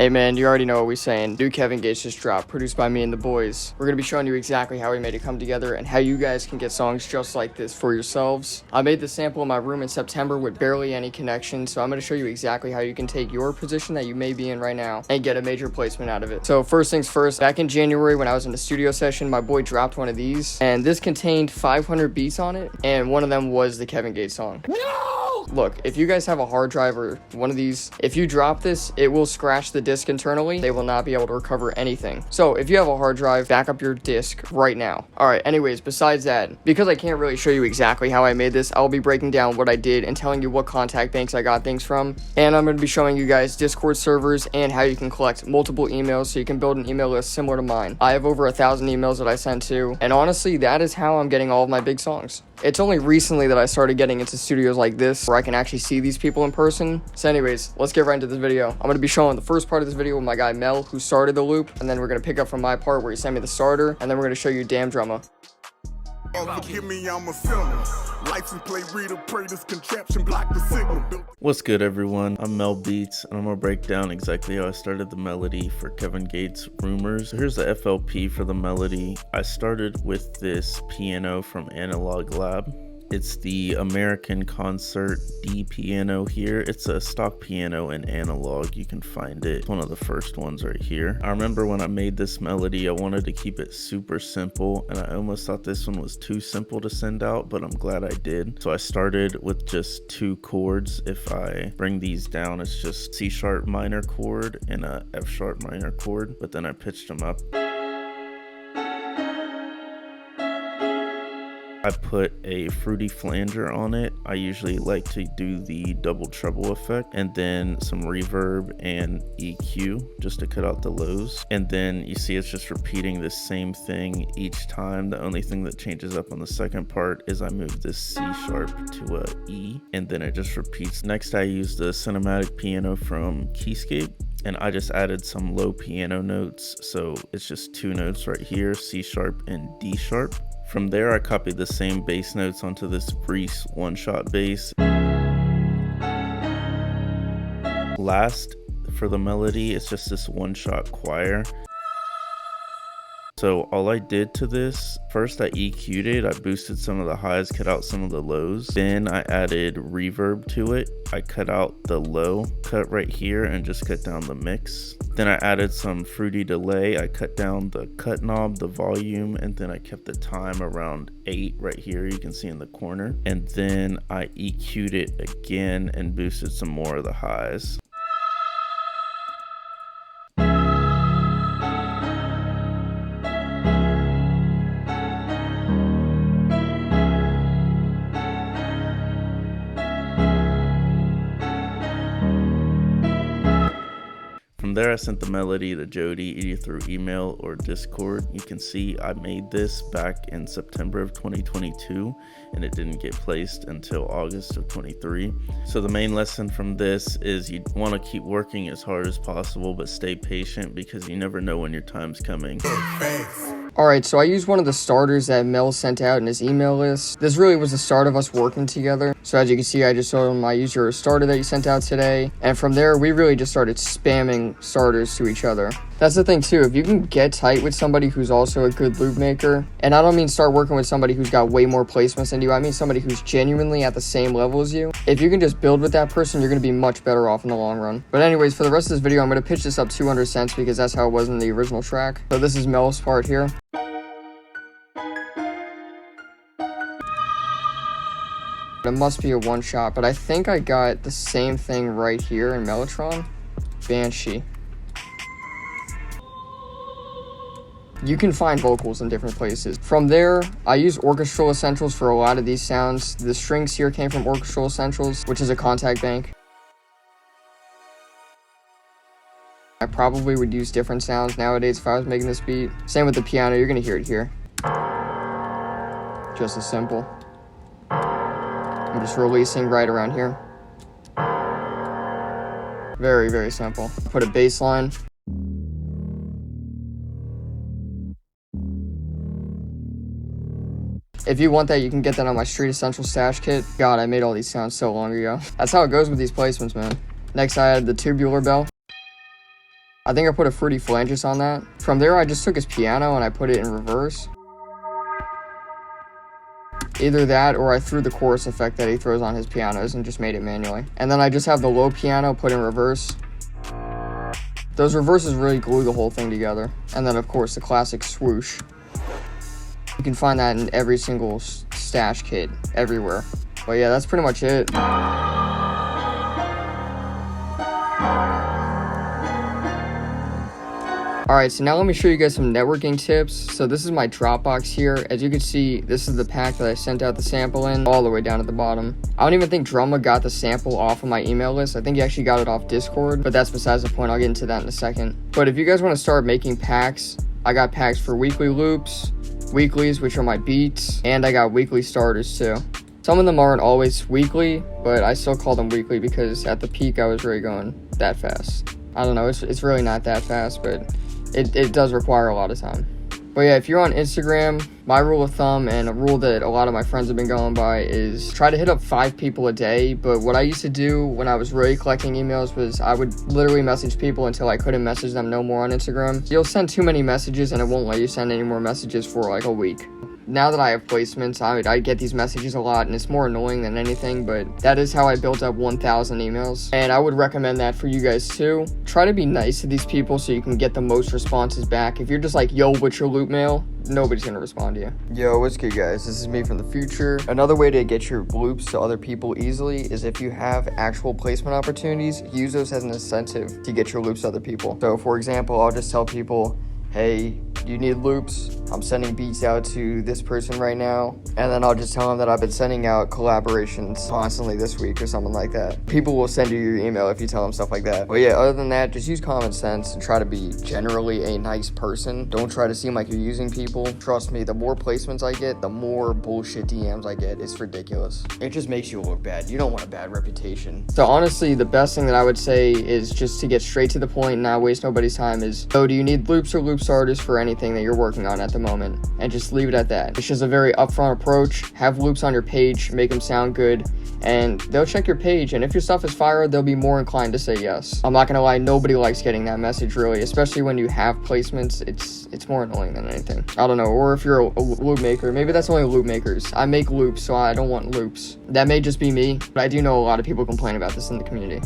Hey man, you already know what we're saying. New Kevin Gates just dropped, produced by me and the boys. We're gonna be showing you exactly how we made it come together and how you guys can get songs just like this for yourselves. I made this sample in my room in September with barely any connection, so I'm gonna show you exactly how you can take your position that you may be in right now and get a major placement out of it. So first things first, back in January when I was in the studio session, my boy dropped one of these, and this contained 500 beats on it, and one of them was the Kevin Gates song. No! Look, if you guys have a hard drive or one of these, if you drop this, it will scratch the disk internally. They will not be able to recover anything. So if you have a hard drive, back up your disk right now. Alright, anyways, besides that, because I can't really show you exactly how I made this, I'll be breaking down what I did and telling you what contact banks I got things from. And I'm going to be showing you guys Discord servers and how you can collect multiple emails so you can build an email list similar to mine. I have over 1,000 emails that I sent to, and honestly, that is how I'm getting all of my big songs. It's only recently that I started getting into studios like this where I can actually see these people in person. So anyways, let's get right into this video. I'm going to be showing the first part of this video with my guy Mel, who started the loop, and then we're going to pick up from my part where he sent me the starter, and then we're going to show you Damn Drummer. Forgive me, I'm a sinner. License plate reader, pray this contraption block the signal. What's good, everyone? I'm Mel Beats, and I'm gonna break down exactly how I started the melody for Kevin Gates' Rumors. So here's the FLP for the melody. I started with this piano from Analog Lab. It's the American Concert D piano here. It's a stock piano in analog. You can find it. It's one of the first ones right here. I remember when I made this melody, I wanted to keep it super simple, and I almost thought this one was too simple to send out, but I'm glad I did. So I started with just 2 chords. If I bring these down, it's just C sharp minor chord and a F sharp minor chord, but then I pitched them up. I put a fruity flanger on it. I usually like to do the double treble effect, and then some reverb and EQ just to cut out the lows. And then you see it's just repeating the same thing each time. The only thing that changes up on the second part is I move this C sharp to a E, and then it just repeats. Next, I use the cinematic piano from Keyscape, and I just added some low piano notes. So it's just 2 notes right here, C sharp and D sharp. From there, I copied the same bass notes onto this Reese one-shot bass. Last, for the melody, it's just this one-shot choir. So all I did to this, first I EQ'd it, I boosted some of the highs, cut out some of the lows. Then I added reverb to it. I cut out the low cut right here and just cut down the mix. Then I added some fruity delay. I cut down the cut knob, the volume, and then I kept the time around 8 right here, you can see in the corner. And then I EQ'd it again and boosted some more of the highs. From there, I sent the melody to Jody either through email or Discord. You can see I made this back in September of 2022, and it didn't get placed until August of 23. So the main lesson from this is you want to keep working as hard as possible, but stay patient because you never know when your time's coming. Alright, so I used one of the starters that Mel sent out in his email list. This really was the start of us working together. So as you can see, I just told him I used your starter that you sent out today. And from there, we really just started spamming starters to each other. That's the thing too, if you can get tight with somebody who's also a good loop maker, and I don't mean start working with somebody who's got way more placements than you, I mean somebody who's genuinely at the same level as you. If you can just build with that person, you're going to be much better off in the long run. But anyways, for the rest of this video, I'm going to pitch this up 200 cents because that's how it was in the original track. So this is Mel's part here. It must be a one shot, but I think I got the same thing right here in Mellotron. Banshee. You can find vocals in different places. From there, I use Orchestral Essentials for a lot of these sounds. The strings here came from Orchestral Essentials, which is a contact bank. I probably would use different sounds nowadays if I was making this beat. Same with the piano, you're gonna hear it here. Just as simple. I'm just releasing right around here. Very, very simple. Put a bass line. If you want that, you can get that on my Street Essential stash kit. God, I made all these sounds so long ago. That's how it goes with these placements, man. Next, I added the tubular bell. I think I put a fruity phalanges on that. From there, I just took his piano and I put it in reverse. Either that or I threw the chorus effect that he throws on his pianos and just made it manually. And then I just have the low piano put in reverse. Those reverses really glue the whole thing together. And then of course the classic swoosh. You can find that in every single stash kit, everywhere. But yeah, that's pretty much it. Alright, so now let me show you guys some networking tips. So this is my Dropbox here. As you can see, this is the pack that I sent out the sample in, all the way down at the bottom. I don't even think Drumma got the sample off of my email list. I think he actually got it off Discord, but that's besides the point. I'll get into that in a second. But if you guys want to start making packs, I got packs for weekly loops, weeklies, which are my beats, and I got weekly starters too. Some of them aren't always weekly, but I still call them weekly because at the peak I was really going that fast. I don't know, it's really not that fast, but it does require a lot of time. But yeah, if you're on Instagram, my rule of thumb and a rule that a lot of my friends have been going by is try to hit up 5 people a day. But what I used to do when I was really collecting emails was I would literally message people until I couldn't message them no more on Instagram. You'll send too many messages and it won't let you send any more messages for like a week. Now that I have placements, I get these messages a lot and it's more annoying than anything, but that is how I built up 1,000 emails. And I would recommend that for you guys too. Try to be nice to these people so you can get the most responses back. If you're just like, yo, what's your loop mail? Nobody's gonna respond to you. Yo, what's good guys? This is me from the future. Another way to get your loops to other people easily is if you have actual placement opportunities, use those as an incentive to get your loops to other people. So for example, I'll just tell people, hey, you need loops? I'm sending beats out to this person right now. And then I'll just tell them that I've been sending out collaborations constantly this week or something like that. People will send you your email if you tell them stuff like that. But yeah, other than that, just use common sense and try to be generally a nice person. Don't try to seem like you're using people. Trust me, the more placements I get, the more bullshit DMs I get. It's ridiculous. It just makes you look bad. You don't want a bad reputation. So honestly, the best thing that I would say is just to get straight to the point and not waste nobody's time is, oh, do you need loops or loop starters for anything that you're working on at the moment? And just leave it at that. It's just a very upfront approach. Have loops on your page, make them sound good, and they'll check your page, and if your stuff is fire, they'll be more inclined to say yes. I'm not gonna lie, nobody likes getting that message really, especially when you have placements. It's more annoying than anything. I don't know, or if you're a loop maker, maybe that's only loop makers. I make loops, so I don't want loops. That may just be me, but I do know a lot of people complain about this in the community.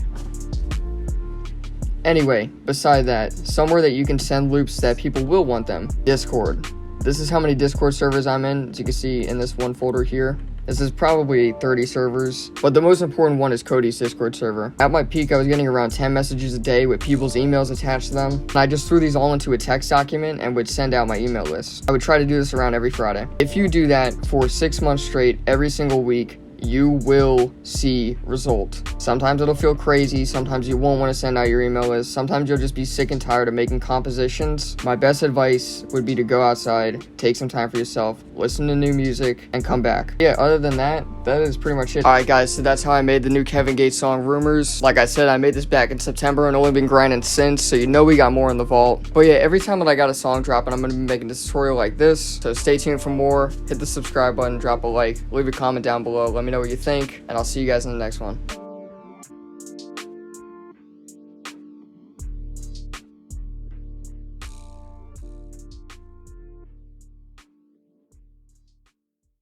Anyway, beside that, somewhere that you can send loops that people will want them, Discord. This is how many Discord servers I'm in, as you can see in this one folder here. This is probably 30 servers, but the most important one is Cody's Discord server. At my peak, I was getting around 10 messages a day with people's emails attached to them, and I just threw these all into a text document and would send out my email list. I would try to do this around every Friday. If you do that for 6 months straight, every single week, you will see result. Sometimes it'll feel crazy, sometimes you won't want to send out your email list, sometimes you'll just be sick and tired of making compositions. My best advice would be to go outside, take some time for yourself, listen to new music, and come back. Yeah, other than that, that is pretty much it. Alright guys, so that's how I made the new Kevin Gates song, Rumors. Like I said, I made this back in September and only been grinding since, so you know we got more in the vault. But yeah, every time that I got a song dropping, I'm going to be making a tutorial like this, so stay tuned for more. Hit the subscribe button, drop a like, leave a comment down below, let me know what you think, and I'll see you guys in the next one.